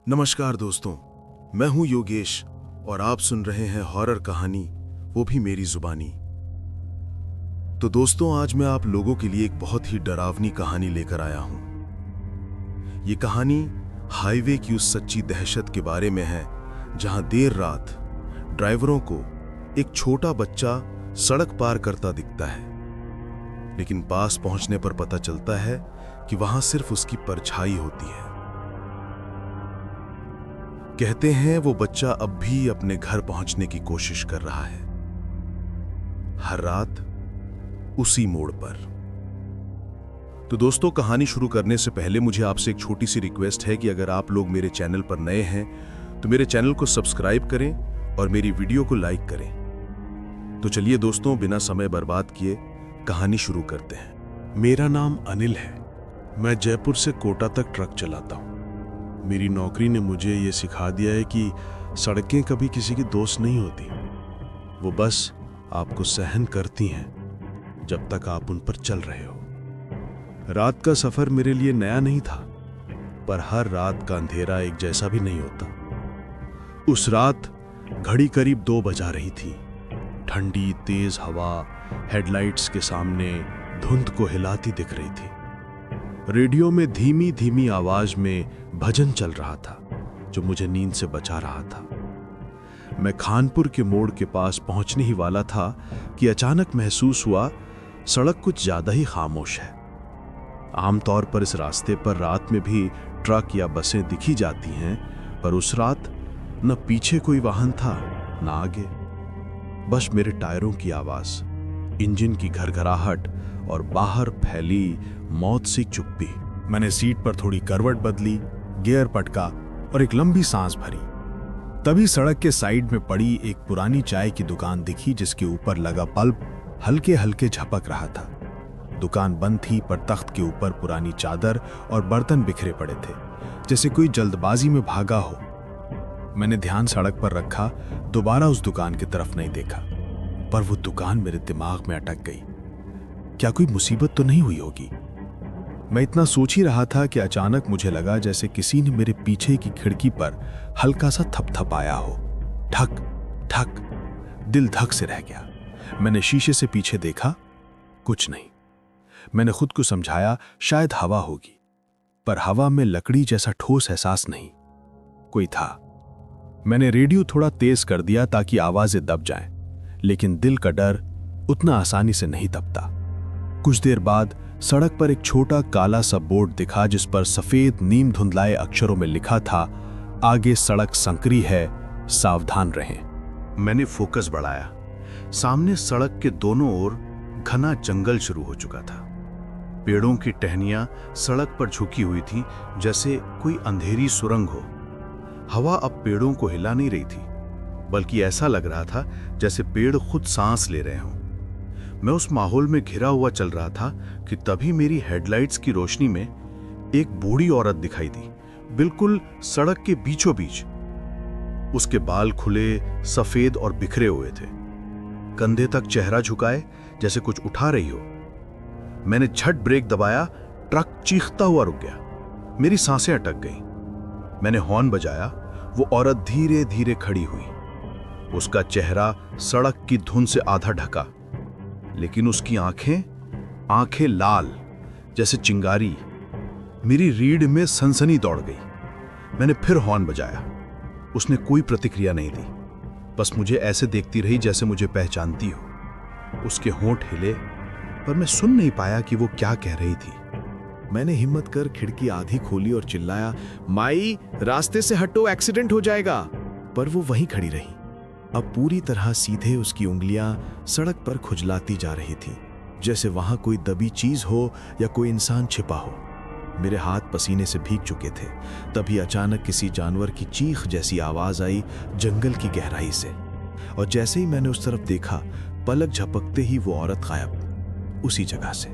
नमस्कार दोस्तों, मैं हूं योगेश और आप सुन रहे हैं हॉरर कहानी, वो भी मेरी जुबानी। तो दोस्तों, आज मैं आप लोगों के लिए एक बहुत ही डरावनी कहानी लेकर आया हूं। ये कहानी हाईवे की उस सच्ची दहशत के बारे में है जहां देर रात ड्राइवरों को एक छोटा बच्चा सड़क पार करता दिखता है, लेकिन पास पहुंचने पर पता चलता है कि वहां सिर्फ उसकी परछाई होती है। कहते हैं वो बच्चा अब भी अपने घर पहुंचने की कोशिश कर रहा है, हर रात उसी मोड़ पर। तो दोस्तों, कहानी शुरू करने से पहले मुझे आपसे एक छोटी सी रिक्वेस्ट है कि अगर आप लोग मेरे चैनल पर नए हैं तो मेरे चैनल को सब्सक्राइब करें और मेरी वीडियो को लाइक करें। तो चलिए दोस्तों, बिना समय बर्बाद किए कहानी शुरू करते हैं। मेरा नाम अनिल है। मैं जयपुर से कोटा तक ट्रक चलाता हूँ। मेरी नौकरी ने मुझे ये सिखा दिया है कि सड़कें कभी किसी की दोस्त नहीं होती। वो बस आपको सहन करती हैं जब तक आप उन पर चल रहे हो। रात का सफर मेरे लिए नया नहीं था, पर हर रात का अंधेरा एक जैसा भी नहीं होता। उस रात घड़ी करीब 2 बजा रही थी। ठंडी तेज हवा हेडलाइट्स के सामने धुंध को हिलाती दिख रही थी। रेडियो में धीमी धीमी आवाज में भजन चल रहा था जो मुझे नींद से बचा रहा था। मैं खानपुर के मोड़ के पास पहुंचने ही वाला था कि अचानक महसूस हुआ सड़क कुछ ज्यादा ही खामोश है। आमतौर पर इस रास्ते पर रात में भी ट्रक या बसें दिखी जाती हैं, पर उस रात न पीछे कोई वाहन था न आगे। बस मेरे टायरों की आवाज, इंजन की घरघराहट और बाहर फैली मौत सी चुप्पी। मैंने सीट पर थोड़ी करवट बदली, गियर पटका और एक लंबी सांस भरी। तभी सड़क के साइड में पड़ी एक पुरानी चाय की दुकान दिखी जिसके ऊपर लगा बल्ब हल्के हल्के झपक रहा था। दुकान बंद थी, पर तख्त के ऊपर पुरानी चादर और बर्तन बिखरे पड़े थे, जैसे कोई जल्दबाजी में भागा हो। मैंने ध्यान सड़क पर रखा, दोबारा उस दुकान की तरफ नहीं देखा, पर वो दुकान मेरे दिमाग में अटक गई। क्या कोई मुसीबत तो नहीं हुई होगी? मैं इतना सोच ही रहा था कि अचानक मुझे लगा जैसे किसी ने मेरे पीछे की खिड़की पर हल्का सा थपथपाया हो। ठक ठक, दिल धक से रह गया। मैंने शीशे से पीछे देखा, कुछ नहीं। मैंने खुद को समझाया शायद हवा होगी, पर हवा में लकड़ी जैसा ठोस एहसास नहीं। कोई था। मैंने रेडियो थोड़ा तेज कर दिया ताकि आवाजें दब जाएं, लेकिन दिल का डर उतना आसानी से नहीं दबता। कुछ देर बाद सड़क पर एक छोटा काला सा बोर्ड दिखा जिस पर सफेद नीम धुंधलाए अक्षरों में लिखा था, आगे सड़क संकरी है, सावधान रहें। मैंने फोकस बढ़ाया। सामने सड़क के दोनों ओर घना जंगल शुरू हो चुका था। पेड़ों की टहनियां सड़क पर झुकी हुई थी, जैसे कोई अंधेरी सुरंग हो। हवा अब पेड़ों को हिला नहीं रही थी, बल्कि ऐसा लग रहा था जैसे पेड़ खुद सांस ले रहे हों। मैं उस माहौल में घिरा हुआ चल रहा था कि तभी मेरी हेडलाइट्स की रोशनी में एक बूढ़ी औरत दिखाई दी, बिल्कुल सड़क के बीचों बीच। उसके बाल खुले, सफेद और बिखरे हुए थे, कंधे तक चेहरा झुकाए जैसे कुछ उठा रही हो। मैंने झट ब्रेक दबाया, ट्रक चीखता हुआ रुक गया। मेरी सांसें अटक गईं। मैंने हॉर्न बजाया। वो औरत धीरे धीरे खड़ी हुई। उसका चेहरा सड़क की धुंध से आधा ढका, लेकिन उसकी आंखें लाल जैसे चिंगारी। मेरी रीढ़ में सनसनी दौड़ गई। मैंने फिर हॉर्न बजाया। उसने कोई प्रतिक्रिया नहीं दी, बस मुझे ऐसे देखती रही जैसे मुझे पहचानती हो। उसके होंठ हिले, पर मैं सुन नहीं पाया कि वो क्या कह रही थी। मैंने हिम्मत कर खिड़की आधी खोली और चिल्लाया, माई, रास्ते से हटो, एक्सीडेंट हो जाएगा। पर वो वहीं खड़ी रही। अब पूरी तरह सीधे उसकी उंगलियां सड़क पर खुजलाती जा रही थी, जैसे वहां कोई दबी चीज हो या कोई इंसान छिपा हो। मेरे हाथ पसीने से भीग चुके थे। तभी अचानक किसी जानवर की चीख जैसी आवाज आई जंगल की गहराई से, और जैसे ही मैंने उस तरफ देखा, पलक झपकते ही वो औरत गायब, उसी जगह से।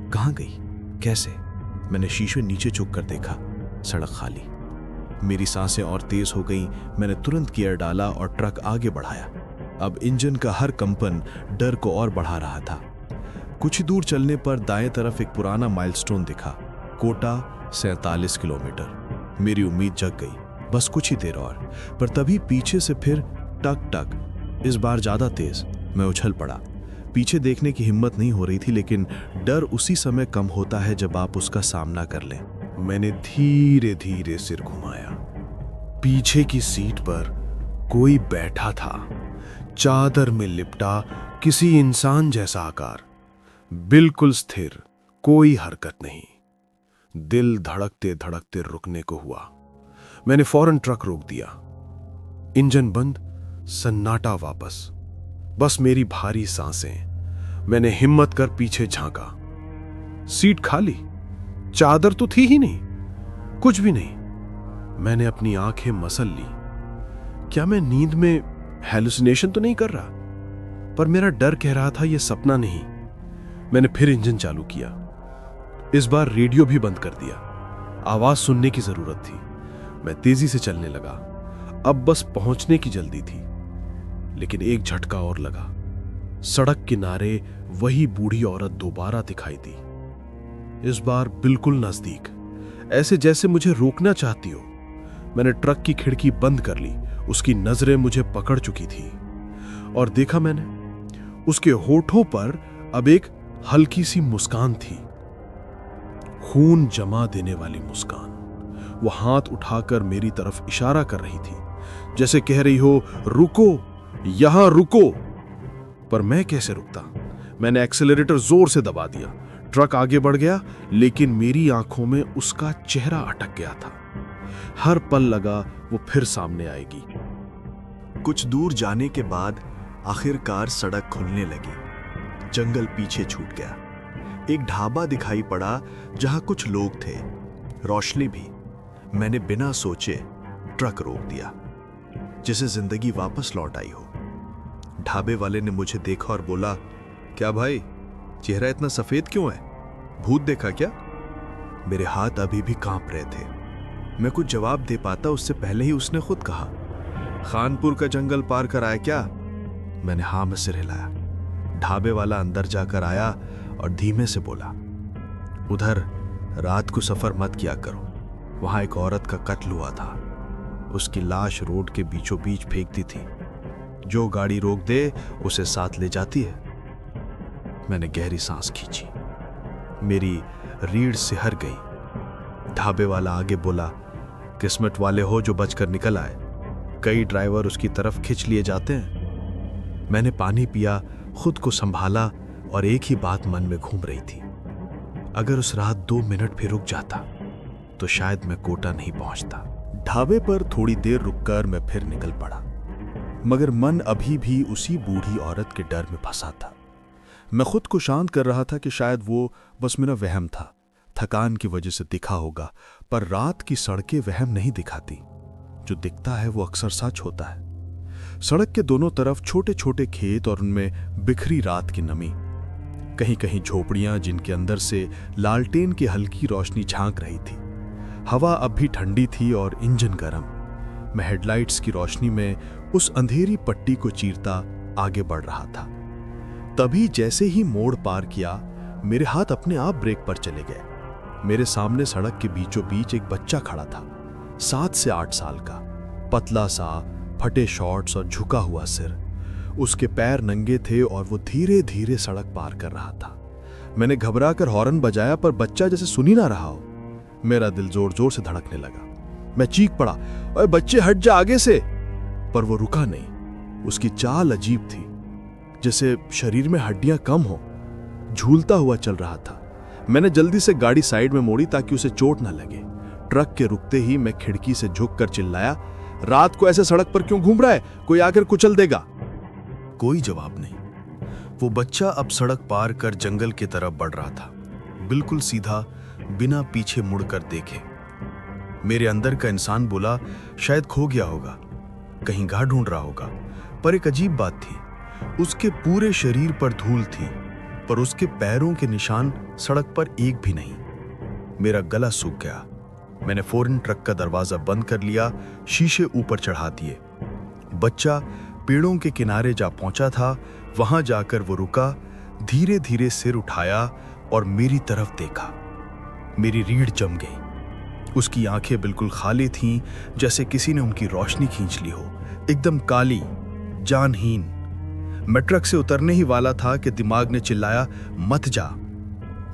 कहां गई? कैसे? मैंने शीशे नीचे झुक कर देखा, सड़क खाली। मेरी सांसें और तेज हो गईं। मैंने तुरंत गियर डाला और ट्रक आगे बढ़ाया। अब इंजन का हर कंपन डर को और बढ़ा रहा था। कुछ ही दूर चलने पर दाएं तरफ एक पुराना माइलस्टोन दिखा, कोटा 47 किलोमीटर। मेरी उम्मीद जग गई। बस कुछ ही देर और। पर तभी पीछे से फिर टक टक, इस बार ज्यादा तेज। मैं उछल पड़ा। पीछे देखने की हिम्मत नहीं हो रही थी, लेकिन डर उसी समय कम होता है जब आप उसका सामना कर लें। मैंने धीरे धीरे सिर घुमाया। पीछे की सीट पर कोई बैठा था, चादर में लिपटा, किसी इंसान जैसा आकार, बिल्कुल स्थिर, कोई हरकत नहीं। दिल धड़कते धड़कते रुकने को हुआ। मैंने फौरन ट्रक रोक दिया। इंजन बंद, सन्नाटा वापस, बस मेरी भारी सांसें। मैंने हिम्मत कर पीछे झांका। सीट खाली, चादर तो थी ही नहीं, कुछ भी नहीं। मैंने अपनी आंखें मसल ली। क्या मैं नींद में हैलुसिनेशन तो नहीं कर रहा? पर मेरा डर कह रहा था यह सपना नहीं। मैंने फिर इंजन चालू किया। इस बार रेडियो भी बंद कर दिया। आवाज सुनने की जरूरत थी। मैं तेजी से चलने लगा। अब बस पहुंचने की जल्दी थी। लेकिन एक झटका और लगा। सड़क किनारे वही बूढ़ी औरत दोबारा दिखाई दी, इस बार बिल्कुल नजदीक, ऐसे जैसे मुझे रोकना चाहती हो। मैंने ट्रक की खिड़की बंद कर ली। उसकी नजरें मुझे पकड़ चुकी थी और देखा मैंने, उसके होठों पर अब एक हल्की सी मुस्कान थी, खून जमा देने वाली मुस्कान। वो हाथ उठाकर मेरी तरफ इशारा कर रही थी, जैसे कह रही हो, रुको, यहां रुको। पर मैं कैसे रुकता? मैंने एक्सेलरेटर जोर से दबा दिया। ट्रक आगे बढ़ गया, लेकिन मेरी आंखों में उसका चेहरा अटक गया था। हर पल लगा वो फिर सामने आएगी। कुछ दूर जाने के बाद आखिरकार सड़क खुलने लगी। जंगल पीछे छूट गया। एक ढाबा दिखाई पड़ा जहां कुछ लोग थे, रोशनी भी। मैंने बिना सोचे ट्रक रोक दिया, जिसे जिंदगी वापस लौट आई हो। ढाबे वाले ने मुझे देखा और बोला, क्या भाई, चेहरा इतना सफेद क्यों है? भूत देखा क्या? मेरे हाथ अभी भी कांप रहे थे। मैं कुछ जवाब दे पाता उससे पहले ही उसने खुद कहा, खानपुर का जंगल पार कर आया क्या? मैंने हाँ में सिर हिलाया। ढाबे वाला अंदर जाकर आया और धीमे से बोला, उधर रात को सफर मत किया करो, वहां एक औरत का कत्ल हुआ था। उसकी लाश रोड के बीचों बीच फेंक दी थी। जो गाड़ी रोक दे उसे साथ ले जाती है। मैंने गहरी सांस खींची। मेरी रीढ़ सिहर गई। ढाबे वाला आगे बोला, किस्मत वाले हो जो बचकर निकल आए, कई ड्राइवर उसकी तरफ खिंच लिए जाते हैं। मैंने पानी पिया, खुद को संभाला और एक ही बात मन में घूम रही थी, अगर उस रात 2 मिनट भी रुक जाता तो शायद मैं कोटा नहीं पहुंचता। ढाबे पर थोड़ी देर रुककर मैं फिर निकल पड़ा, मगर मन अभी भी उसी बूढ़ी औरत के डर में फंसा था। मैं खुद को शांत कर रहा था कि शायद वो बस मेरा वहम था, थकान की वजह से दिखा होगा। पर रात की सड़कें वहम नहीं दिखाती, जो दिखता है वो अक्सर सच होता है। सड़क के दोनों तरफ छोटे छोटे खेत और उनमें बिखरी रात की नमी, कहीं कहीं झोपड़ियां जिनके अंदर से लालटेन की हल्की रोशनी झांक रही थी। हवा अब भी ठंडी थी और इंजन गर्म। मैं हेडलाइट्स की रोशनी में उस अंधेरी पट्टी को चीरता आगे बढ़ रहा था। तभी जैसे ही मोड़ पार किया, मेरे हाथ अपने आप ब्रेक पर चले गए। मेरे सामने सड़क के बीचों बीच एक बच्चा खड़ा था, 7 से 8 साल का, पतला सा, फटे शॉर्ट्स और झुका हुआ सिर। उसके पैर नंगे थे और वो धीरे धीरे सड़क पार कर रहा था। मैंने घबरा कर हॉर्न बजाया, पर बच्चा जैसे सुन ही ना रहा हो। मेरा दिल जोर जोर से धड़कने लगा। मैं चीख पड़ा, ओए बच्चे हट जा आगे से। पर वो रुका नहीं। उसकी चाल अजीब थी, जैसे शरीर में हड्डियां कम हो। झूलता हुआ चल रहा था। मैंने जल्दी से गाड़ी साइड में मोड़ी ताकि उसे चोट ना लगे। ट्रक के रुकते ही मैं खिड़की से झुककर चिल्लाया, रात को ऐसे सड़क पर क्यों घूम रहा है? कोई आकर कुचल देगा। कोई जवाब नहीं। वो बच्चा अब सड़क पार कर जंगल की तरफ बढ़ रहा था, बिल्कुल सीधा, बिना पीछे मुड़कर देखे। मेरे अंदर का इंसान बोला, शायद खो गया होगा, कहीं घाट ढूंढ रहा होगा। पर एक अजीब बात थी, उसके पूरे शरीर पर धूल थी, पर उसके पैरों के निशान सड़क पर एक भी नहीं। मेरा गला सूख गया। मैंने फौरन ट्रक का दरवाजा बंद कर लिया, शीशे ऊपर चढ़ा दिए। बच्चा पेड़ों के किनारे जा पहुंचा था। वहां जाकर वो रुका, धीरे धीरे सिर उठाया और मेरी तरफ देखा। मेरी रीढ़ जम गई। उसकी आंखें बिल्कुल खाली थीं, जैसे किसी ने उनकी रोशनी खींच ली हो, एकदम काली, जानहीन। मैं ट्रक से उतरने ही वाला था कि दिमाग ने चिल्लाया, मत जा।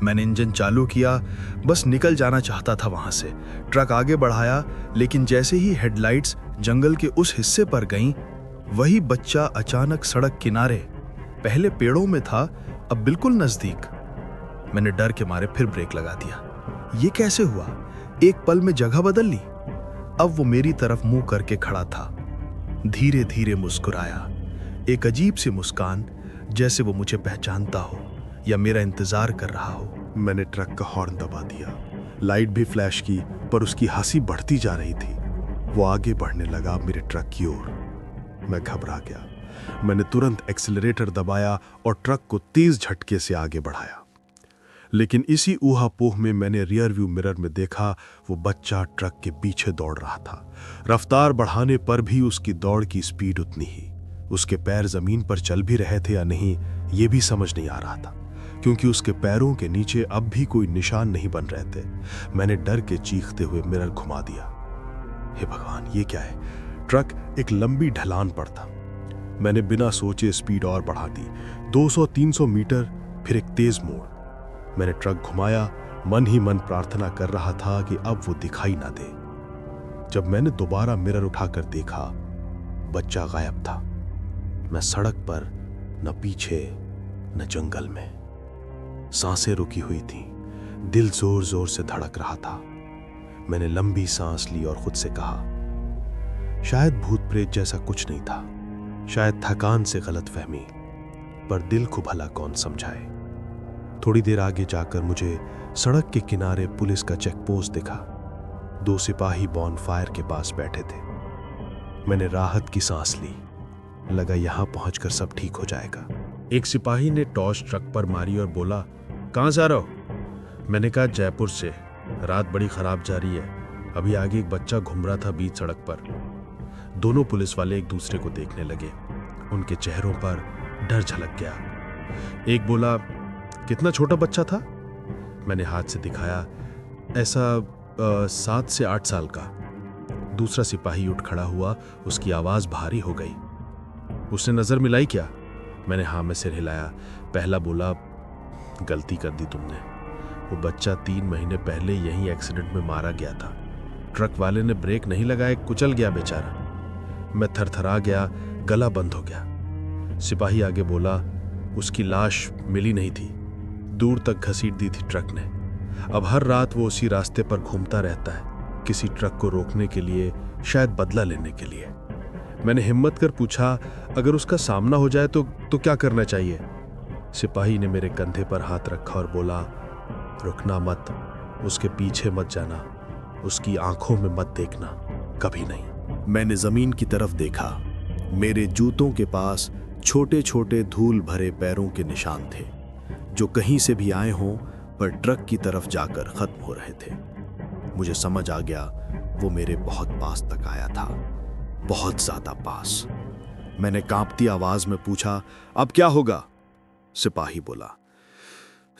मैंने इंजन चालू किया, बस निकल जाना चाहता था वहां से। ट्रक आगे बढ़ाया, लेकिन जैसे ही हेडलाइट्स जंगल के उस हिस्से पर गईं, वही बच्चा अचानक सड़क किनारे, पहले पेड़ों में था, अब बिल्कुल नजदीक। मैंने डर के मारे फिर ब्रेक लगा दिया। ये कैसे हुआ? एक पल में जगह बदल ली। अब वो मेरी तरफ मुंह करके खड़ा था, धीरे धीरे मुस्कुराया, एक अजीब सी मुस्कान, जैसे वो मुझे पहचानता हो या मेरा इंतजार कर रहा हो। मैंने ट्रक का हॉर्न दबा दिया, लाइट भी फ्लैश की, पर उसकी हंसी बढ़ती जा रही थी। वो आगे बढ़ने लगा मेरे ट्रक की ओर। मैं घबरा गया। मैंने तुरंत एक्सीलरेटर दबाया और ट्रक को तेज झटके से आगे बढ़ाया। लेकिन इसी ऊहापोह में मैंने रियर व्यू मिरर में देखा, वो बच्चा ट्रक के पीछे दौड़ रहा था। रफ्तार बढ़ाने पर भी उसकी दौड़ की स्पीड उतनी ही। उसके पैर जमीन पर चल भी रहे थे या नहीं, ये भी समझ नहीं आ रहा था, क्योंकि उसके पैरों के नीचे अब भी कोई निशान नहीं बन रहे थे। मैंने डर के चीखते हुए मिरर घुमा दिया। हे भगवान, ये क्या है? ट्रक एक लंबी ढलान पर था। मैंने बिना सोचे स्पीड और बढ़ा दी, 200-300 मीटर, फिर एक तेज मोड़। मैंने ट्रक घुमाया, मन ही मन प्रार्थना कर रहा था कि अब वो दिखाई ना दे। जब मैंने दोबारा मिरर उठाकर देखा, बच्चा गायब था। मैं सड़क पर, न पीछे न जंगल में। सांसें रुकी हुई थीं, दिल जोर जोर से धड़क रहा था। मैंने लंबी सांस ली और खुद से कहा, शायद भूत प्रेत जैसा कुछ नहीं था, शायद थकान से गलतफहमी, पर दिल को भला कौन समझाए। थोड़ी देर आगे जाकर मुझे सड़क के किनारे पुलिस का चेक पोस्ट दिखा। 2 सिपाही बॉनफायर के पास बैठे थे। मैंने राहत की सांस ली, लगा यहां पहुंचकर सब ठीक हो जाएगा। एक सिपाही ने टॉर्च ट्रक पर मारी और बोला, कहां जा रहे हो? मैंने कहा, जयपुर से। रात बड़ी खराब जा रही है। अभी आगे एक बच्चा घूम रहा था बीच सड़क पर। दोनों पुलिस वाले एक दूसरे को देखने लगे। उनके चेहरों पर डर झलक गया। एक बोला, कितना छोटा बच्चा था? मैंने हाथ से दिखाया, ऐसा 7 से 8 साल का। दूसरा सिपाही उठ खड़ा हुआ, उसकी आवाज भारी हो गई। उसने नजर मिलाई क्या? मैंने हाँ में सिर हिलाया। पहला बोला, गलती कर दी तुमने। वो बच्चा 3 महीने पहले यहीं एक्सीडेंट में मारा गया था। ट्रक वाले ने ब्रेक नहीं लगाए, कुचल गया बेचारा। मैं थरथरा गया, गला बंद हो गया। सिपाही आगे बोला, उसकी लाश मिली नहीं थी, दूर तक घसीट दी थी ट्रक ने। अब हर रात वो उसी रास्ते पर घूमता रहता है, किसी ट्रक को रोकने के लिए, शायद बदला लेने के लिए। मैंने हिम्मत कर पूछा, अगर उसका सामना हो जाए तो क्या करना चाहिए? सिपाही ने मेरे कंधे पर हाथ रखा और बोला, रुकना मत, उसके पीछे मत जाना, उसकी आंखों में मत देखना, कभी नहीं। मैंने जमीन की तरफ देखा। मेरे जूतों के पास छोटे छोटे धूल भरे पैरों के निशान थे, जो कहीं से भी आए हों, पर ट्रक की तरफ जाकर खत्म हो रहे थे। मुझे समझ आ गया, वो मेरे बहुत पास तक आया था, बहुत ज्यादा पास। मैंने कांपती आवाज में पूछा, अब क्या होगा? सिपाही बोला,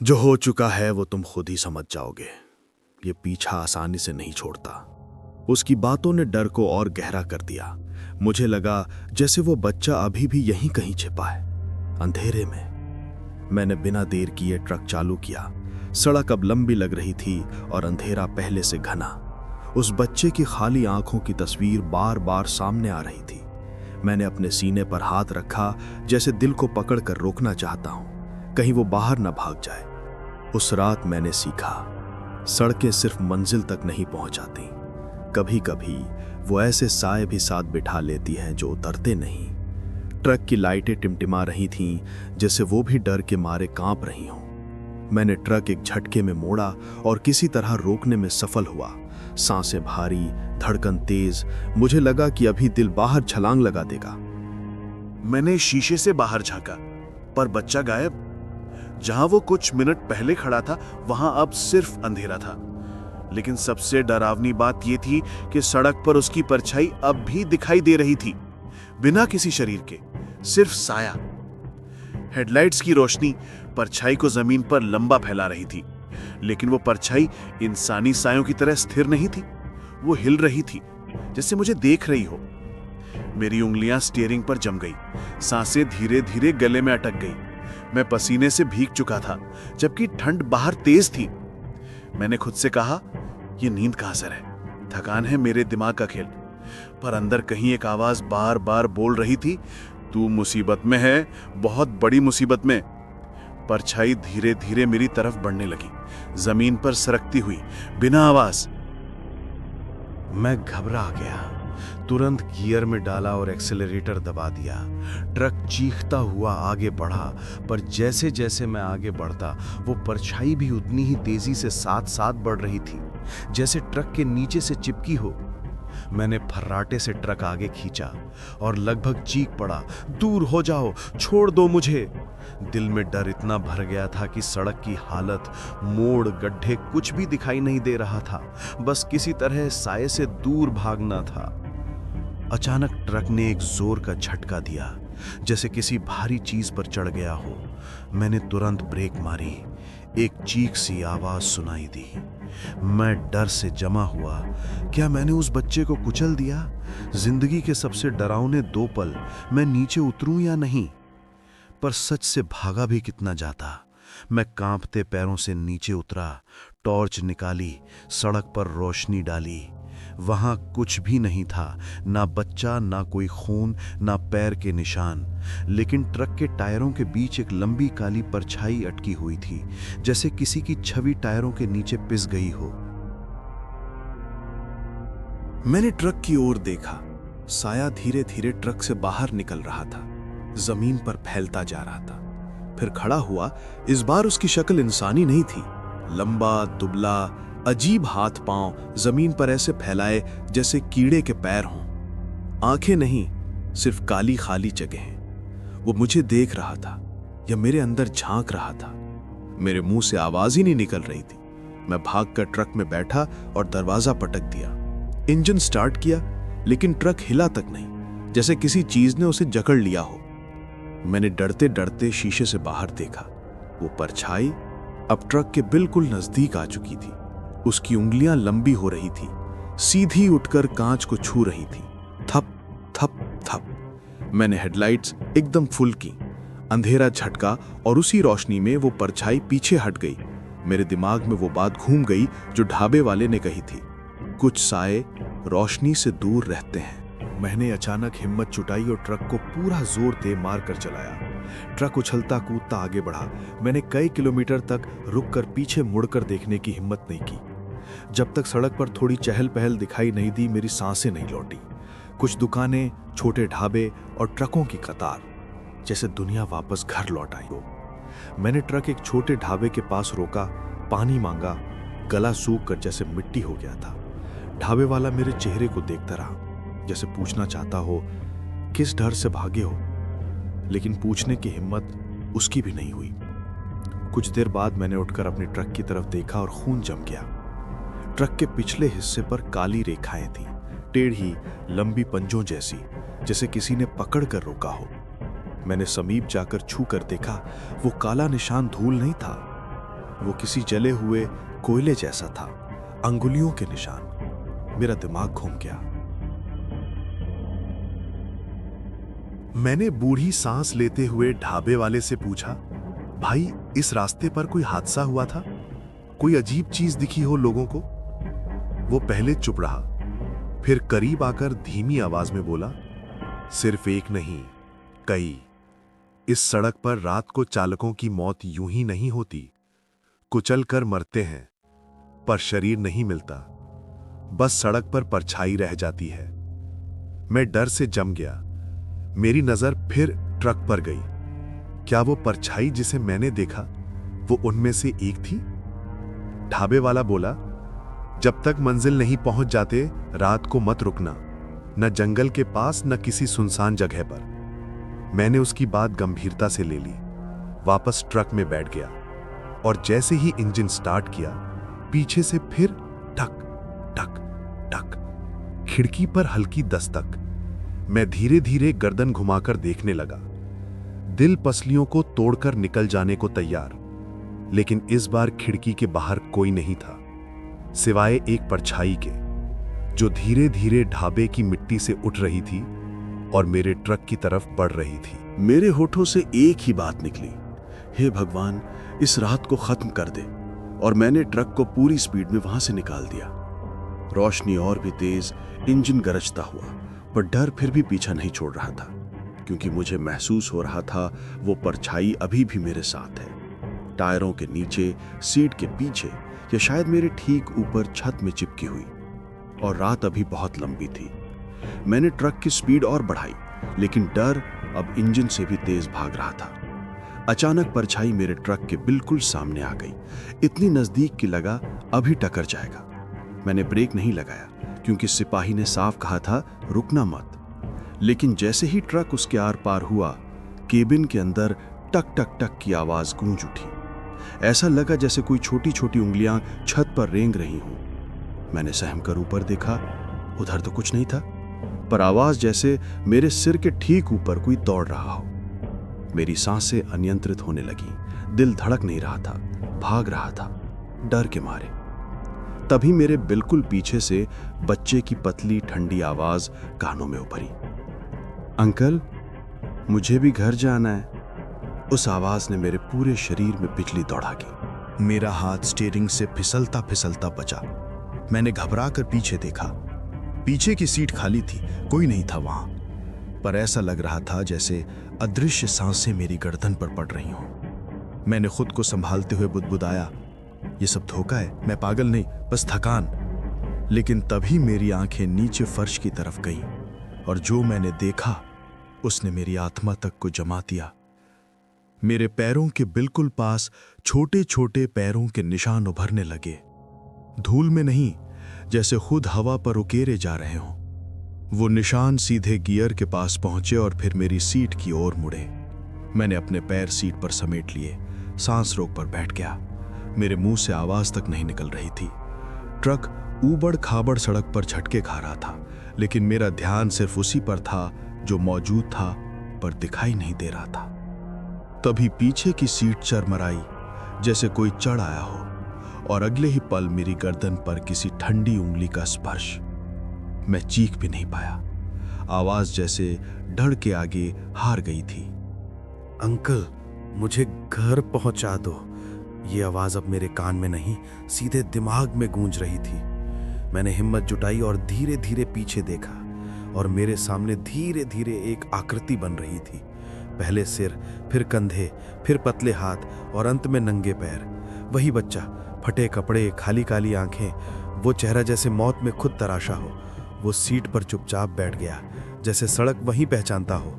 जो हो चुका है वो तुम खुद ही समझ जाओगे। ये पीछा आसानी से नहीं छोड़ता। उसकी बातों ने डर को और गहरा कर दिया। मुझे लगा जैसे वो बच्चा अभी भी यहीं कहीं छिपा है, अंधेरे में। मैंने बिना देर किए ट्रक चालू किया। सड़क अब लंबी लग रही थी और अंधेरा पहले से घना। उस बच्चे की खाली आंखों की तस्वीर बार बार सामने आ रही थी। मैंने अपने सीने पर हाथ रखा, जैसे दिल को पकड़कर रोकना चाहता हूं, कहीं वो बाहर न भाग जाए। उस रात मैंने सीखा, सड़कें सिर्फ मंजिल तक नहीं पहुंचाती, कभी कभी वो ऐसे साए भी साथ बिठा लेती हैं जो उतरते नहीं। ट्रक की लाइटें टिमटिमा रही थीं, जैसे वो भी डर के मारे कांप रही हों। मैंने ट्रक एक झटके में मोड़ा और किसी तरह रोकने में सफल हुआ। सांसें भारी, धड़कन तेज। मुझे लगा कि अभी दिल बाहर छलांग लगा देगा। मैंने शीशे से बाहर झांका, पर बच्चा गायब। जहां वो कुछ मिनट पहले खड़ा था, वहां अब सिर्फ अंधेरा था। लेकिन सबसे डरावनी बात यह थी कि सड़क पर उसकी परछाई अब भी दिखाई दे रही थी, बिना किसी शरीर के, सिर्फ साया। हेडलाइट्स की रोशनी परछाई को जमीन पर लंबा फैला रही थी, लेकिन वो परछाई इंसानी सायों की तरह स्थिर नहीं थी। वो हिल रही थी, जैसे मुझे देख रही हो। मेरी उंगलियां स्टीयरिंग पर जम गई, सांसें धीरे धीरे गले में अटक गई। मैं पसीने से भीग चुका था, जबकि ठंड बाहर तेज थी। मैंने खुद से कहा, यह नींद का असर है, थकान है मेरे दिमाग का खेल। पर अंदर कहीं एक आवाज बार बार बोल रही थी, तू मुसीबत में है, बहुत बड़ी मुसीबत में। परछाई धीरे धीरे मेरी तरफ बढ़ने लगी, जमीन पर सरकती हुई, बिना आवाज। मैं घबरा गया, तुरंत गियर में डाला और एक्सेलरेटर दबा दिया। ट्रक चीखता हुआ आगे बढ़ा, पर जैसे जैसे मैं आगे बढ़ता वो परछाई भी उतनी ही तेजी से साथ साथ बढ़ रही थी, जैसे ट्रक के नीचे से चिपकी हो। मैंने फर्राटे से ट्रक आगे खींचा और लगभग चीख पड़ा, दूर हो जाओ, छोड़ दो मुझे। दिल में डर इतना भर गया था कि सड़क की हालत, मोड़, गड्ढे कुछ भी दिखाई नहीं दे रहा था। बस किसी तरह साये से दूर भागना था। अचानक ट्रक ने एक जोर का झटका दिया, जैसे किसी भारी चीज पर चढ़ गया हो। मैंने तुरंत ब्रेक मारी। एक चीख सी आवाज सुनाई दी। मैं डर से जमा हुआ। क्या मैंने उस बच्चे को कुचल दिया? जिंदगी के सबसे डरावने 2 पल, मैं नीचे उतरूं या नहीं? पर सच से भागा भी कितना जाता। मैं कांपते पैरों से नीचे उतरा, टॉर्च निकाली, सड़क पर रोशनी डाली। वहां कुछ भी नहीं था, ना बच्चा, ना कोई खून, ना पैर के निशान। लेकिन ट्रक के टायरों के बीच एक लंबी काली परछाई अटकी हुई थी, जैसे किसी की छवि टायरों के नीचे पिस गई हो। मैंने ट्रक की ओर देखा। साया धीरे धीरे ट्रक से बाहर निकल रहा था, जमीन पर फैलता जा रहा था। फिर खड़ा हुआ। इस बार उसकी शक्ल इंसानी नहीं थी। लंबा, दुबला, अजीब हाथ पांव जमीन पर ऐसे फैलाए जैसे कीड़े के पैर हों। आंखें नहीं, सिर्फ काली खाली जगहें। वो मुझे देख रहा था या मेरे अंदर झांक रहा था। मेरे मुंह से आवाज ही नहीं निकल रही थी। मैं भागकर ट्रक में बैठा और दरवाजा पटक दिया। इंजन स्टार्ट किया, लेकिन ट्रक हिला तक नहीं, जैसे किसी चीज ने उसे जकड़ लिया हो। मैंने डरते डरते शीशे से बाहर देखा। वो परछाई अब ट्रक के बिल्कुल नजदीक आ चुकी थी। उसकी उंगलियां लंबी हो रही थी, सीधी उठकर कांच को छू रही थी। थप थप थप। मैंने हेडलाइट्स एकदम फुल की। अंधेरा झटका और उसी रोशनी में वो परछाई पीछे हट गई। मेरे दिमाग में वो बात घूम गई जो ढाबे वाले ने कही थी, कुछ साए रोशनी से दूर रहते हैं। मैंने अचानक हिम्मत जुटाई और ट्रक को पूरा जोर दे मार कर चलाया। ट्रक उछलता कूदता आगे बढ़ा। मैंने कई किलोमीटर तक रुककर पीछे मुड़कर देखने की हिम्मत नहीं की। जब तक सड़क पर थोड़ी चहल पहल दिखाई नहीं दी, मेरी सांसें नहीं लौटी। कुछ दुकानें, छोटे ढाबे और ट्रकों की कतार, जैसे दुनिया वापस घर लौट आई हो। मैंने ट्रक एक छोटे ढाबे के पास रोका, पानी मांगा। गला सूख कर जैसे मिट्टी हो गया था। ढाबे वाला मेरे चेहरे को देखता रहा, जैसे पूछना चाहता हो, किस डर से भागे हो? लेकिन पूछने की हिम्मत उसकी भी नहीं हुई। कुछ देर बाद मैंने उठकर अपने ट्रक की तरफ देखा और खून जम गया। ट्रक के पिछले हिस्से पर काली रेखाएं थीं, टेढ़ी, लंबी पंजों जैसी, जैसे किसी ने पकड़ कर रोका हो। मैंने समीप जाकर छू कर देखा। वो काला निशान धूल नहीं था, वो किसी जले हुए कोयले जैसा था, अंगुलियों के निशान। मेरा दिमाग घूम गया। मैंने बूढ़ी सांस लेते हुए ढाबे वाले से पूछा, भाई इस रास्ते पर कोई हादसा हुआ था? कोई अजीब चीज दिखी हो लोगों को? वो पहले चुप रहा, फिर करीब आकर धीमी आवाज में बोला, सिर्फ एक नहीं, कई। इस सड़क पर रात को चालकों की मौत यूं ही नहीं होती। कुचल कर मरते हैं, पर शरीर नहीं मिलता, बस सड़क पर परछाई रह जाती है। मैं डर से जम गया। मेरी नजर फिर ट्रक पर गई। क्या वो परछाई जिसे मैंने देखा वो उनमें से एक थी? ढाबे वाला बोला, जब तक मंजिल नहीं पहुंच जाते रात को मत रुकना, न जंगल के पास न किसी सुनसान जगह पर। मैंने उसकी बात गंभीरता से ले ली, वापस ट्रक में बैठ गया और जैसे ही इंजन स्टार्ट किया, पीछे से फिर ठक ठक ठक, खिड़की पर हल्की दस्तक। मैं धीरे धीरे गर्दन घुमाकर देखने लगा, दिल पसलियों को तोड़कर निकल जाने को तैयार। लेकिन इस बार खिड़की के बाहर कोई नहीं था, सिवाय एक परछाई के, जो धीरे धीरे ढाबे की मिट्टी से उठ रही थी और मेरे ट्रक की तरफ बढ़ रही थी। मेरे होठों से एक ही बात निकली, हे भगवान, इस रात को खत्म कर दे। और मैंने ट्रक को पूरी स्पीड में वहां से निकाल दिया। रोशनी और भी तेज, इंजन गरजता हुआ, पर डर फिर भी पीछा नहीं छोड़ रहा था, क्योंकि मुझे महसूस हो रहा था वो परछाई अभी भी मेरे साथ है, टायरों के नीचे, सीट के पीछे, या शायद मेरे ठीक ऊपर छत में चिपकी हुई। और रात अभी बहुत लंबी थी। मैंने ट्रक की स्पीड और बढ़ाई, लेकिन डर अब इंजन से भी तेज भाग रहा था। अचानक परछाई मेरे ट्रक के बिल्कुल सामने आ गई, इतनी नजदीक कि लगा अभी टक्कर जाएगा। मैंने ब्रेक नहीं लगाया, क्योंकि सिपाही ने साफ कहा था रुकना मत। लेकिन जैसे ही ट्रक उसके आर पार हुआ, केबिन के अंदर टक टक टक की आवाज गूंज उठी। ऐसा लगा जैसे कोई छोटी छोटी उंगलियां छत पर रेंग रही हों। मैंने सहम कर ऊपर देखा, उधर तो कुछ नहीं था, पर आवाज जैसे मेरे सिर के ठीक ऊपर कोई दौड़ रहा हो। मेरी सांसें अनियंत्रित होने लगी, दिल धड़क नहीं रहा था, भाग रहा था डर के मारे। तभी मेरे बिल्कुल पीछे से बच्चे की पतली ठंडी आवाज कानों में उभरी, अंकल, मुझे भी घर जाना है। उस आवाज ने मेरे पूरे शरीर में बिजली दौड़ा दी। मेरा हाथ स्टीयरिंग से फिसलता फिसलता बचा। मैंने घबरा कर पीछे देखा। पीछे की सीट खाली थी, कोई नहीं था वहां, पर ऐसा लग रहा था जैसे अदृश्य सांसें मेरी गर्दन पर पड़ रही हों। मैंने खुद को संभालते हुए बुदबुदाया, ये सब धोखा है, मैं पागल नहीं, बस थकान। लेकिन तभी मेरी आंखें नीचे फर्श की तरफ गईं, और जो मैंने देखा उसने मेरी आत्मा तक को जमा दिया। मेरे पैरों के बिल्कुल पास छोटे छोटे पैरों के निशान उभरने लगे, धूल में नहीं, जैसे खुद हवा पर उकेरे जा रहे हों। वो निशान सीधे गियर के पास पहुंचे और फिर मेरी सीट की ओर मुड़े। मैंने अपने पैर सीट पर समेट लिए, सांस रोक पर बैठ गया। मेरे मुंह से आवाज तक नहीं निकल रही थी। ट्रक ऊबड़ खाबड़ सड़क पर झटके खा रहा था, लेकिन मेरा ध्यान सिर्फ उसी पर था जो मौजूद था पर दिखाई नहीं दे रहा था। तभी पीछे की सीट चरमराई, जैसे कोई चढ़ आया हो, और अगले ही पल मेरी गर्दन पर किसी ठंडी उंगली का स्पर्श। मैं चीख भी नहीं पाया। आवाज जैसे डर के आगे हार गई थी। अंकल, मुझे घर पहुंचा दो। ये आवाज अब मेरे कान में नहीं, सीधे दिमाग में गूंज रही थी। मैंने हिम्मत जुटाई और धीरे धीरे पीछे देखा, और मेरे सामने धीरे धीरे एक आकृति बन रही थी। पहले सिर, फिर कंधे, फिर पतले हाथ, और अंत में नंगे पैर। वही बच्चा, फटे कपड़े, खाली काली आंखें, वो चेहरा जैसे मौत में खुद तराशा हो। वो सीट पर चुपचाप बैठ गया, जैसे सड़क वहीं पहचानता हो।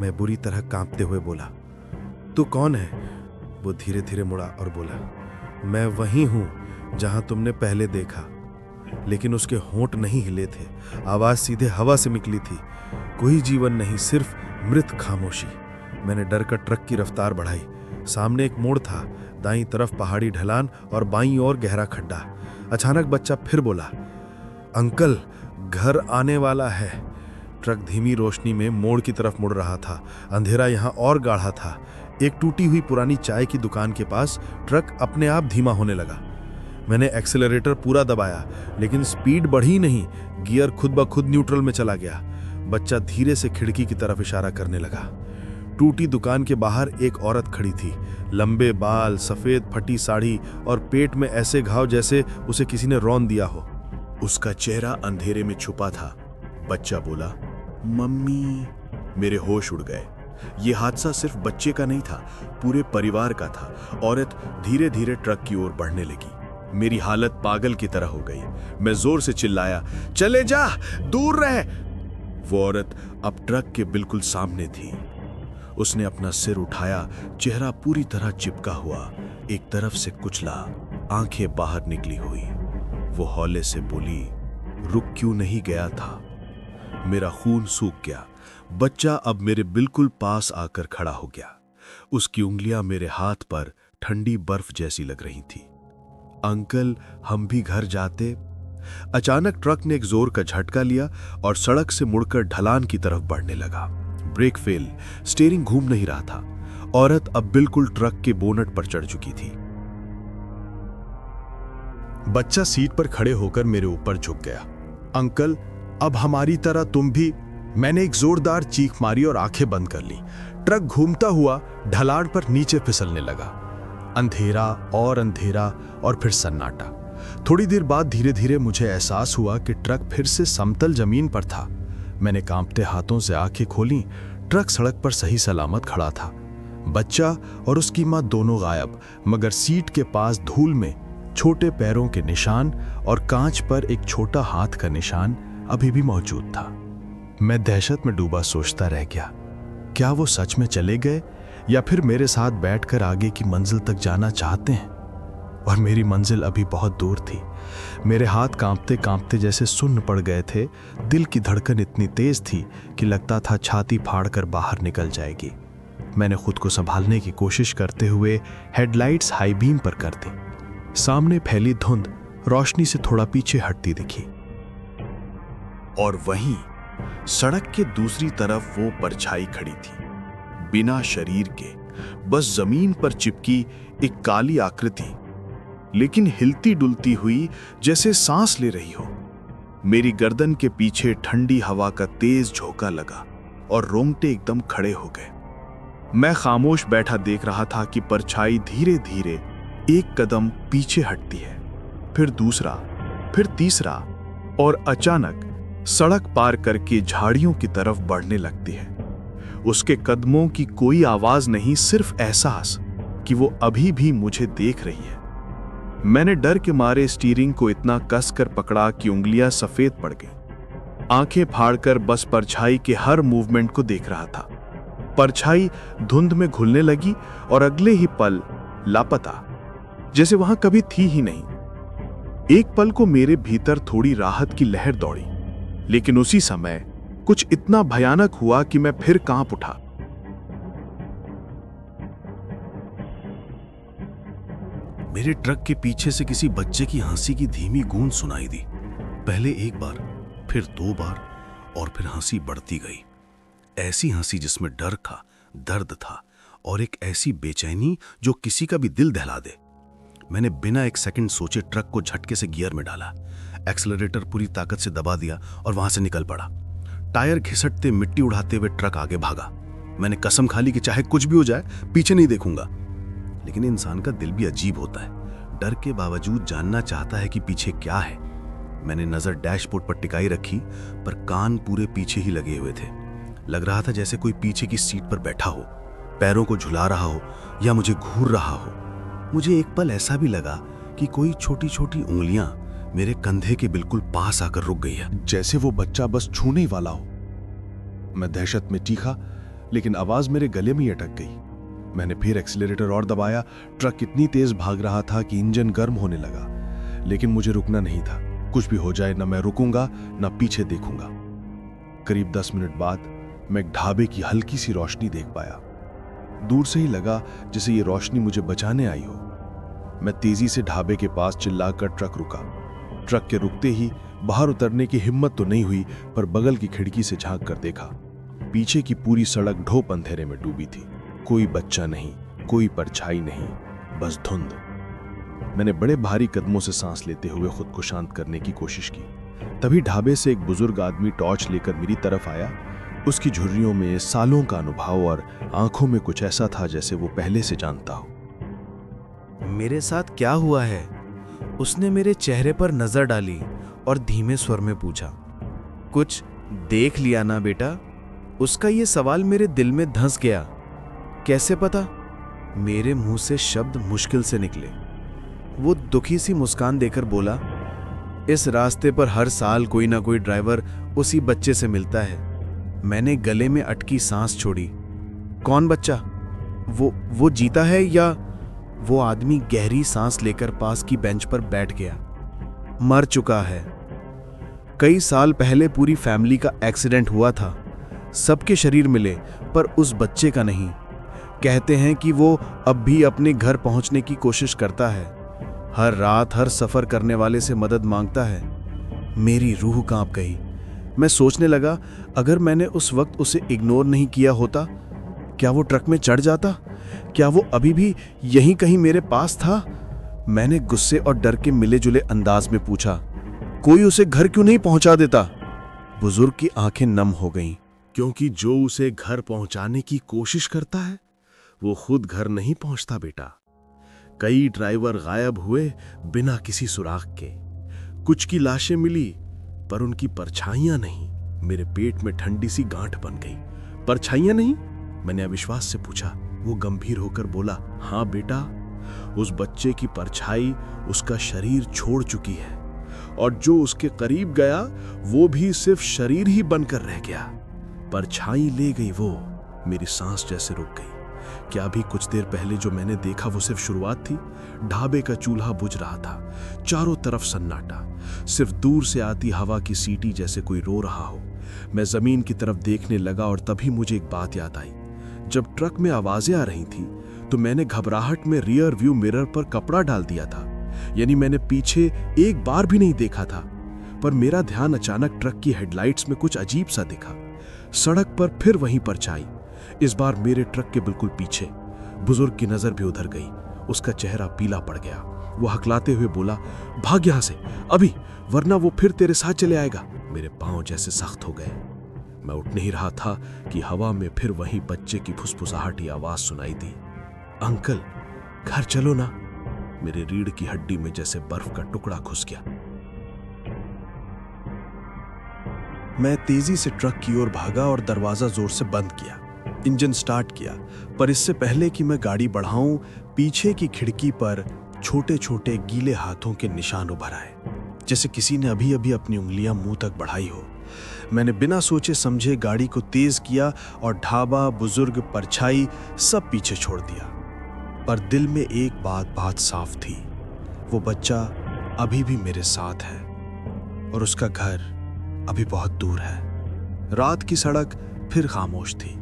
मैं बुरी तरह कांपते हुए बोला, तू कौन है? वो धीरे धीरे मुड़ा और बोला, मैं वही हूं जहां तुमने पहले देखा। लेकिन उसके होंठ नहीं हिले थे, आवाज सीधे हवा से निकली थी। कोई जीवन नहीं, सिर्फ मृत खामोशी। मैंने डर कर ट्रक की रफ्तार बढ़ाई। सामने एक मोड़ था, दाईं तरफ पहाड़ी ढलान और बाईं ओर गहरा खड्डा। अचानक बच्चा फिर बोला, अंकल, घर आने वाला है। ट्रक धीमी रोशनी में मोड़ की तरफ मुड़ रहा था। अंधेरा यहां और गाढ़ा था। एक टूटी हुई पुरानी चाय की दुकान के पास ट्रक अपने आप धीमा होने लगा। मैंने एक्सेलरेटर पूरा दबाया, लेकिन स्पीड बढ़ी नहीं। गियर खुद ब खुद न्यूट्रल में चला गया। बच्चा धीरे से खिड़की की तरफ इशारा करने लगा। टूटी दुकान के बाहर एक औरत खड़ी थी, लंबे बाल, सफेद फटी साड़ी और पेट में ऐसे घाव जैसे उसे किसी ने रौंद दिया हो। उसका चेहरा अंधेरे में छुपा था। बच्चा बोला, मम्मी। मेरे होश उड़ गए। ये हादसा सिर्फ बच्चे का नहीं था, पूरे परिवार का था। औरत धीरे धीरे ट्रक की ओर बढ़ने लगी। मेरी हालत पागल की तरह हो गई। मैं जोर से चिल्लाया, चले जा, दूर रह। वो औरत अब ट्रक के बिल्कुल सामने थी। उसने अपना सिर उठाया, चेहरा पूरी तरह चिपका हुआ, एक तरफ से कुचला, आंखें बाहर निकली हुई। वो हौले से बोली, रुक क्यों नहीं गया था? मेरा खून सूख गया। बच्चा अब मेरे बिल्कुल पास आकर खड़ा हो गया। उसकी उंगलियां मेरे हाथ पर ठंडी बर्फ जैसी लग रही थी। अंकल, हम भी घर जाते। अचानक ट्रक ने एक जोर का झटका लिया और सड़क से मुड़कर ढलान की तरफ बढ़ने लगा। ब्रेक फेल, स्टीयरिंग घूम नहीं रहा था। औरत अब बिल्कुल ट्रक के बोनट पर चढ़ चुकी थी। बच्चा सीट पर खड़े होकर मेरे ऊपर झुक गया। अंकल, अब हमारी तरह तुम भी। मैंने एक जोरदार चीख मारी और आंखें बंद कर ली। ट्रक घूमता हुआ ढलान पर नीचे फिसलने लगा। अंधेरा और फिर सन्नाटा। थोड़ी देर बाद धीरे धीरे मुझे एहसास हुआ कि ट्रक फिर से समतल जमीन पर था। मैंने कांपते हाथों से आंखें खोलीं। ट्रक सड़क पर सही सलामत खड़ा था। बच्चा और उसकी मां दोनों गायब, मगर सीट के पास धूल में छोटे पैरों के निशान और कांच पर एक छोटा हाथ का निशान अभी भी मौजूद था। मैं दहशत में डूबा सोचता रह गया, क्या वो सच में चले गए या फिर मेरे साथ बैठकर आगे की मंजिल तक जाना चाहते हैं? और मेरी मंजिल अभी बहुत दूर थी। मेरे हाथ कांपते कांपते जैसे सुन्न पड़ गए थे। दिल की धड़कन इतनी तेज थी कि लगता था छाती फाड़कर बाहर निकल जाएगी। मैंने खुद को संभालने की कोशिश करते हुए हेडलाइट्स हाई बीम पर कर दी। सामने फैली धुंध रोशनी से थोड़ा पीछे हटती दिखी। और वहीं सड़क के दूसरी तरफ वो परछाई खड़ी थी, बिना शरीर के, बस जमीन पर चिपकी एक काली आकृति, लेकिन हिलती डुलती हुई, जैसे सांस ले रही हो। मेरी गर्दन के पीछे ठंडी हवा का तेज झोंका लगा और रोंगटे एकदम खड़े हो गए। मैं खामोश बैठा देख रहा था कि परछाई धीरे धीरे एक कदम पीछे हटती है, फिर दूसरा, फिर तीसरा, और अचानक सड़क पार करके झाड़ियों की तरफ बढ़ने लगती है। उसके कदमों की कोई आवाज नहीं, सिर्फ एहसास कि वो अभी भी मुझे देख रही है। मैंने डर के मारे स्टीयरिंग को इतना कसकर पकड़ा कि उंगलियां सफेद पड़ गईं। आंखें फाड़कर बस परछाई के हर मूवमेंट को देख रहा था। परछाई धुंध में घुलने लगी और अगले ही पल लापता, जैसे वहां कभी थी ही नहीं। एक पल को मेरे भीतर थोड़ी राहत की लहर दौड़ी, लेकिन उसी समय कुछ इतना भयानक हुआ कि मैं फिर कांप उठा। मेरे ट्रक के पीछे से किसी बच्चे की हंसी की धीमी गूंज सुनाई दी। पहले एक बार, फिर 2 बार, और फिर हंसी बढ़ती गई। ऐसी हंसी जिसमें डर था, दर्द था और एक ऐसी बेचैनी जो किसी का भी दिल दहला दे। मैंने बिना एक सेकंड सोचे ट्रक को झटके से गियर में डाला, एक्सेलरेटर पूरी ताकत से दबा दिया और वहां से निकल पड़ा। टायर घिसटते, मिट्टी उड़ाते हुए ट्रक आगे भागा। मैंने कसम खा ली कि चाहे कुछ भी हो जाए, पीछे नहीं देखूंगा। लेकिन इंसान का दिल भी अजीब होता है, डर के बावजूद जानना चाहता है कि पीछे क्या है। मैंने नजर डैशबोर्ड पर टिकाई रखी, पर कान पूरे पीछे ही लगे हुए थे। लग रहा था जैसे कोई पीछे की सीट पर बैठा हो, पैरों को झुला रहा हो या मुझे घूर रहा हो। मुझे एक पल ऐसा भी लगा कि कोई छोटी छोटी उंगलियां मेरे कंधे के बिल्कुल पास आकर रुक गई है, जैसे वो बच्चा बस छूने ही वाला हो। मैं दहशत में चीखा, लेकिन आवाज मेरे गले में ही अटक गई। मैंने फिर एक्सीलरेटर और दबाया। ट्रक इतनी तेज भाग रहा था कि इंजन गर्म होने लगा, लेकिन मुझे रुकना नहीं था। कुछ भी हो जाए, न मैं रुकूंगा न पीछे देखूंगा। करीब 10 मिनट बाद मैं एक ढाबे की हल्की सी रोशनी देख पाया। दूर से ही लगा जैसे ये रोशनी मुझे बचाने आई हो। मैं तेजी से ढाबे के पास चिल्लाकर ट्रक रुका। ट्रक के रुकते ही बाहर उतरने की हिम्मत तो नहीं हुई, पर बगल की खिड़की से झांक कर देखा। पीछे की पूरी सड़क ढोप अंधेरे में डूबी थी। कोई बच्चा नहीं, कोई परछाई नहीं, बस धुंध। मैंने बड़े भारी कदमों से सांस लेते हुए खुद को शांत करने की कोशिश की। तभी ढाबे से एक बुजुर्ग आदमी टॉर्च लेकर मेरी तरफ आया। उसकी झुर्रियों में सालों का अनुभव और आंखों में कुछ ऐसा था जैसे वो पहले से जानता हो। मेरे साथ क्या हुआ है? उसने मेरे चेहरे पर नजर डाली और धीमे स्वर में पूछा, कुछ देख लिया ना बेटा? उसका ये सवाल मेरे दिल में धंस गया। कैसे पता? मेरे मुंह से शब्द मुश्किल से निकले। वो दुखी सी मुस्कान देकर बोला, इस रास्ते पर हर साल कोई ना कोई ड्राइवर उसी बच्चे से मिलता है। मैंने गले में अटकी सांस छोड़ी। कौन बच्चा? वो जीता है या? वो आदमी गहरी सांस लेकर पास की बेंच पर बैठ गया। मर चुका है। कई साल पहले पूरी फैमिली का एक्सीडेंट हुआ था। सबके शरीर मिले, पर उस बच्चे का नहीं। कहते हैं कि वो अब भी अपने घर पहुंचने की कोशिश करता है। हर रात हर सफर करने वाले से मदद मांगता है। मेरी रूह कांप गई। मैं सोचने लगा, अगर मैंने उस वक्त उसे इग्नोर नहीं किया होता, क्या वो ट्रक में चढ़ जाता? क्या वो अभी भी यहीं कहीं मेरे पास था? मैंने गुस्से और डर के मिले जुले अंदाज में पूछा, कोई उसे घर क्यों नहीं पहुंचा देता? बुजुर्ग की आंखें नम हो गईं। क्योंकि जो उसे घर पहुंचाने की कोशिश करता है वो खुद घर नहीं पहुंचता बेटा। कई ड्राइवर गायब हुए बिना किसी सुराग के। कुछ की लाशें मिली पर उनकी परछाइयां नहीं। मेरे पेट में ठंडी सी गांठ बन गई। परछाइयां नहीं? मैंने अविश्वास से पूछा। वो गंभीर होकर बोला, हाँ बेटा, उस बच्चे की परछाई उसका शरीर छोड़ चुकी है और जो उसके करीब गया वो भी सिर्फ शरीर ही बनकर रह गया। परछाई ले गई वो। मेरी सांस जैसे रुक गई। क्या अभी कुछ देर पहले जो मैंने देखा वो सिर्फ शुरुआत थी? ढाबे का चूल्हा बुझ रहा था, चारों तरफ सन्नाटा, सिर्फ दूर से आती हवा की सीटी जैसे कोई रो रहा हो। मैं जमीन की तरफ देखने लगा और तभी मुझे एक बात याद आई। जब ट्रक में आवाजें आ रही थी तो मैंने घबराहट में रियर व्यू मिरर पर कपड़ा डाल दिया था, यानी मैंने पीछे एक बार भी नहीं देखा था। पर मेरा ध्यान अचानक ट्रक की हेडलाइट्स में कुछ अजीब सा दिखा। सड़क पर फिर वहीं परछाई, इस बार मेरे ट्रक के बिल्कुल पीछे। बुजुर्ग की नजर भी उधर गई। उसका चेहरा पीला पड़ गया। वो हकलाते हुए बोला, भाग यहां से अभी, वरना वो फिर तेरे साथ चले आएगा। मेरे पांव जैसे सख्त हो गए। मैं उठ नहीं रहा था कि हवा में फिर वही बच्चे की फुसफुसाहटी आवाज सुनाई दी, अंकल घर चलो ना। मेरे रीढ़ की हड्डी में जैसे बर्फ का टुकड़ा घुस गया। मैं तेजी से ट्रक की ओर भागा और दरवाजा जोर से बंद किया। इंजन स्टार्ट किया, पर इससे पहले कि मैं गाड़ी बढ़ाऊं, पीछे की खिड़की पर छोटे छोटे गीले हाथों के निशान उभर आए, जैसे किसी ने अभी अभी अपनी उंगलियां मुंह तक बढ़ाई हो। मैंने बिना सोचे समझे गाड़ी को तेज किया और ढाबा, बुजुर्ग, परछाई सब पीछे छोड़ दिया। पर दिल में एक बात साफ थी, वो बच्चा अभी भी मेरे साथ है और उसका घर अभी बहुत दूर है। रात की सड़क फिर खामोश थी,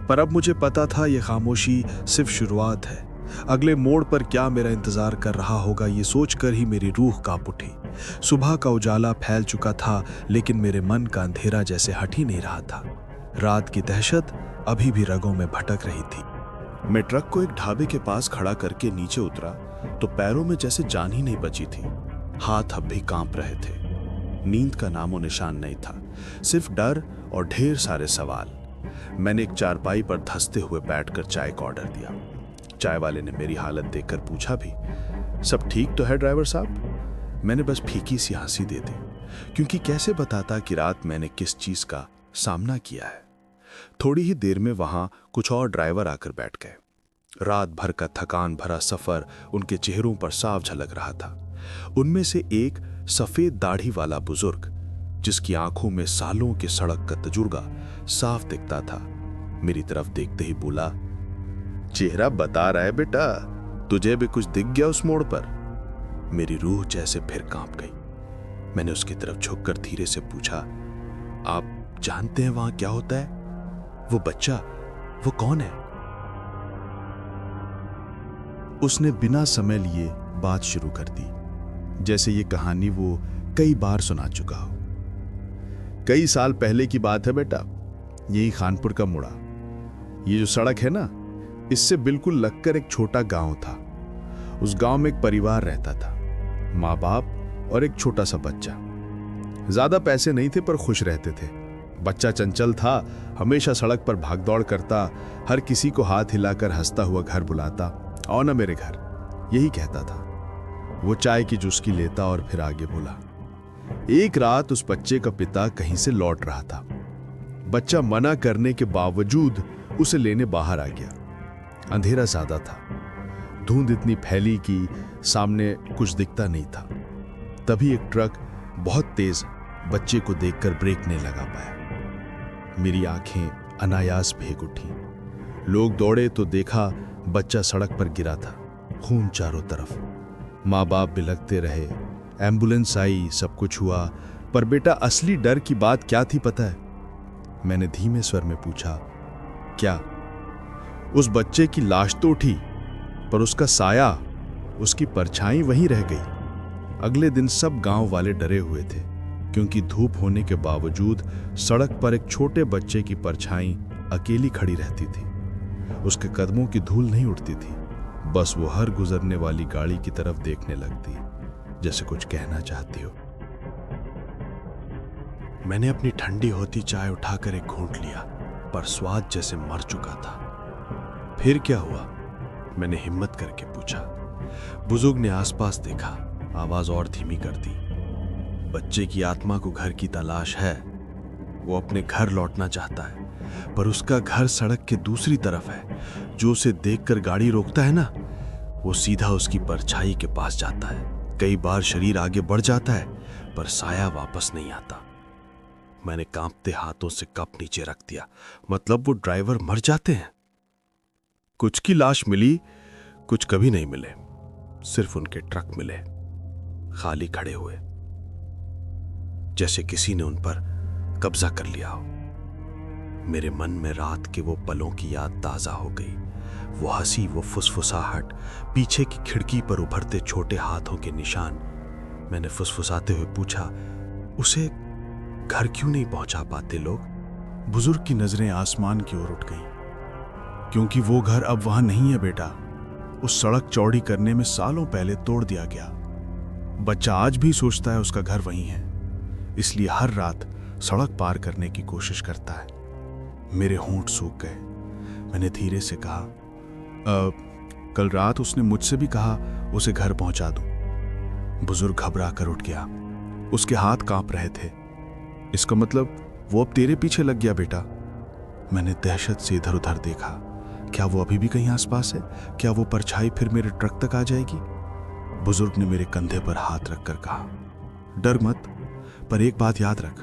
पर अब मुझे पता था यह खामोशी सिर्फ शुरुआत है। अगले मोड़ पर क्या मेरा इंतजार कर रहा होगा, ये सोचकर ही मेरी रूह कांप उठी। सुबह का उजाला फैल चुका था, लेकिन मेरे मन का अंधेरा जैसे हट ही नहीं रहा था। रात की दहशत अभी भी रगों में भटक रही थी। मैं ट्रक को एक ढाबे के पास खड़ा करके नीचे उतरा तो पैरों में जैसे जान ही नहीं बची थी। हाथ अब भी कांप रहे थे। नींद का नामो निशान नहीं था, सिर्फ डर और ढेर सारे सवाल। मैंने एक चारपाई पर धंसते हुए बैठकर चाय का ऑर्डर दिया। चाय वाले ने मेरी हालत देखकर पूछा भी, सब ठीक तो है ड्राइवर साहब? मैंने बस फीकी सी हंसी दे दी, क्योंकि कैसे बताता कि रात मैंने किस चीज का सामना किया है। थोड़ी ही देर में वहां कुछ और ड्राइवर आकर बैठ गए। रात भर का थकान भरा सफर उनके चेहरों पर साफ झलक रहा था। उनमें से एक सफेद दाढ़ी वाला बुजुर्ग, जिसकी आंखों में सालों के सड़क का तजुर्बा साफ दिखता था, मेरी तरफ देखते ही बोला, चेहरा बता रहा है बेटा, तुझे भी कुछ दिख गया उस मोड़ पर? मेरी रूह जैसे फिर कांप गई। मैंने उसकी तरफ झुककर धीरे से पूछा, आप जानते हैं वहां क्या होता है? वो बच्चा, वो कौन है? उसने बिना समय लिए बात शुरू कर दी, जैसे ये कहानी वो कई बार सुना चुका हो। कई साल पहले की बात है बेटा, यही खानपुर का मुड़ा। ये जो सड़क है ना, इससे बिल्कुल लगकर एक छोटा गांव था। उस गांव में एक परिवार रहता था, माँ बाप और एक छोटा सा बच्चा। ज्यादा पैसे नहीं थे पर खुश रहते थे। बच्चा चंचल था, हमेशा सड़क पर भागदौड़ करता, हर किसी को हाथ हिलाकर हंसता हुआ घर बुलाता, आओ ना मेरे घर, यही कहता था। वो चाय की चुस्की लेता और फिर आगे बोला। एक रात उस बच्चे का पिता कहीं से लौट रहा था। बच्चा मना करने के बावजूद उसे लेने बाहर आ गया। अंधेरा ज्यादा था, धुंध इतनी फैली कि सामने कुछ दिखता नहीं था। तभी एक ट्रक बहुत तेज बच्चे को देखकर ब्रेक नहीं लगा पाया। मेरी आंखें अनायास भीग उठी। लोग दौड़े तो देखा बच्चा सड़क पर गिरा था, खून चारों तरफ। माँ बाप बिलखते रहे, एम्बुलेंस आई, सब कुछ हुआ। पर बेटा, असली डर की बात क्या थी पता है? मैंने धीमे स्वर में पूछा, क्या? उस बच्चे की लाश तो उठी, पर उसका साया, उसकी परछाई वहीं रह गई। अगले दिन सब गांव वाले डरे हुए थे, क्योंकि धूप होने के बावजूद सड़क पर एक छोटे बच्चे की परछाई अकेली खड़ी रहती थी। उसके कदमों की धूल नहीं उड़ती थी, बस वो हर गुजरने वाली गाड़ी की तरफ देखने लगती, जैसे कुछ कहना चाहती हो। मैंने अपनी ठंडी होती चाय उठाकर एक घूंट लिया, पर स्वाद जैसे मर चुका था। फिर क्या हुआ? मैंने हिम्मत करके पूछा। बुजुर्ग ने आसपास देखा, आवाज और धीमी कर दी। बच्चे की आत्मा को घर की तलाश है। वो अपने घर लौटना चाहता है, पर उसका घर सड़क के दूसरी तरफ है। जो उसे देखकर गाड़ी रोकता है ना, वो सीधा उसकी परछाई के पास जाता है। कई बार शरीर आगे बढ़ जाता है, पर साया वापस नहीं आता। मैंने कांपते हाथों से कप नीचे रख दिया। मतलब वो ड्राइवर मर जाते हैं? कुछ की लाश मिली, कुछ कभी नहीं मिले। सिर्फ उनके ट्रक मिले, खाली खड़े हुए, जैसे किसी ने उन पर कब्जा कर लिया हो। मेरे मन में रात के वो पलों की याद ताजा हो गई। वो हंसी, वो फुसफुसाहट, पीछे की खिड़की पर उभरते छोटे हाथों के निशान। मैंने फुसफुसाते हुए पूछा, उसे घर क्यों नहीं पहुंचा पाते लोग? बुजुर्ग की नजरें आसमान की ओर उठ गईं। क्योंकि वो घर अब वहां नहीं है बेटा। उस सड़क चौड़ी करने में सालों पहले तोड़ दिया गया। बच्चा आज भी सोचता है उसका घर वहीं है, इसलिए हर रात सड़क पार करने की कोशिश करता है। मेरे होंठ सूख गए। मैंने धीरे से कहा, कल रात उसने मुझसे भी कहा उसे घर पहुंचा दूं। बुजुर्ग घबरा कर उठ गया। उसके हाथ कांप रहे थे। इसका मतलब वो अब तेरे पीछे लग गया बेटा? मैंने दहशत से इधर उधर देखा। क्या वो अभी भी कहीं आसपास है? क्या वो परछाई फिर मेरे ट्रक तक आ जाएगी? बुजुर्ग ने मेरे कंधे पर हाथ रखकर कहा, डर मत, पर एक बात याद रख,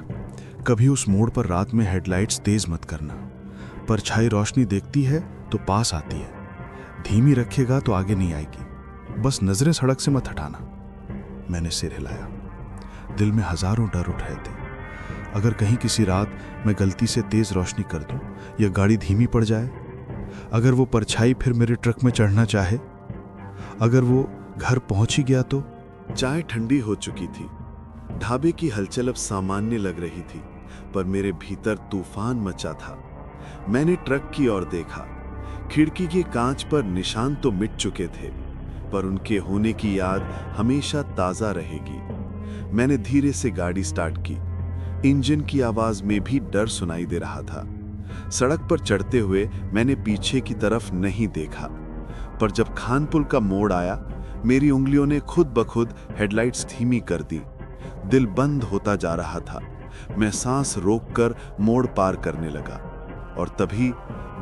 कभी उस मोड़ पर रात में हेडलाइट्स तेज मत करना। परछाई रोशनी देखती है तो पास आती है, धीमी रखेगा तो आगे नहीं आएगी। बस नजरें सड़क से मत हटाना। मैंने सिर हिलाया। दिल में हजारों डर उठ रहे थे। अगर कहीं किसी रात मैं गलती से तेज रोशनी कर दूं या गाड़ी धीमी पड़ जाए, अगर वो परछाई फिर मेरे ट्रक में चढ़ना चाहे, अगर वो घर पहुंच ही गया तो? चाय ठंडी हो चुकी थी। ढाबे की हलचल अब सामान्य लग रही थी, पर मेरे भीतर तूफान मचा था। मैंने ट्रक की ओर देखा। खिड़की के कांच पर निशान तो मिट चुके थे, पर उनके होने की याद हमेशा ताजा रहेगी। मैंने धीरे से गाड़ी स्टार्ट की। इंजन की आवाज में भी डर सुनाई दे रहा था। सड़क पर चढ़ते हुए मैंने पीछे की तरफ नहीं देखा, पर जब खानपुर का मोड़ आया, मेरी उंगलियों ने खुद ब खुद हेडलाइट्स धीमी कर दी। दिल बंद होता जा रहा था। मैं सांस रोककर मोड़ पार करने लगा, और तभी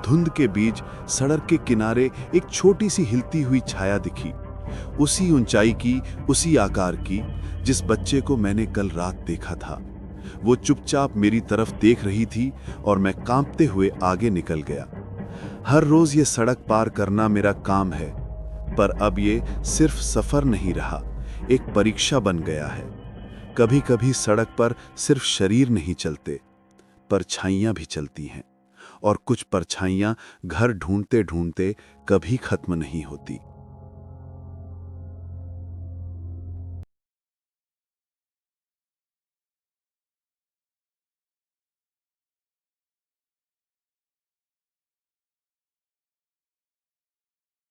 धुंध के बीच सड़क के किनारे एक छोटी सी हिलती हुई छाया दिखी। उसी ऊंचाई की, उसी आकार की, जिस बच्चे को मैंने कल रात देखा था। वो चुपचाप मेरी तरफ देख रही थी और मैं कांपते हुए आगे निकल गया। हर रोज ये सड़क पार करना मेरा काम है, पर अब ये सिर्फ सफर नहीं रहा, एक परीक्षा बन गया है। कभी कभी सड़क पर सिर्फ शरीर नहीं चलते, परछाइयां भी चलती हैं, और कुछ परछाइयां घर ढूंढते ढूंढते कभी खत्म नहीं होती।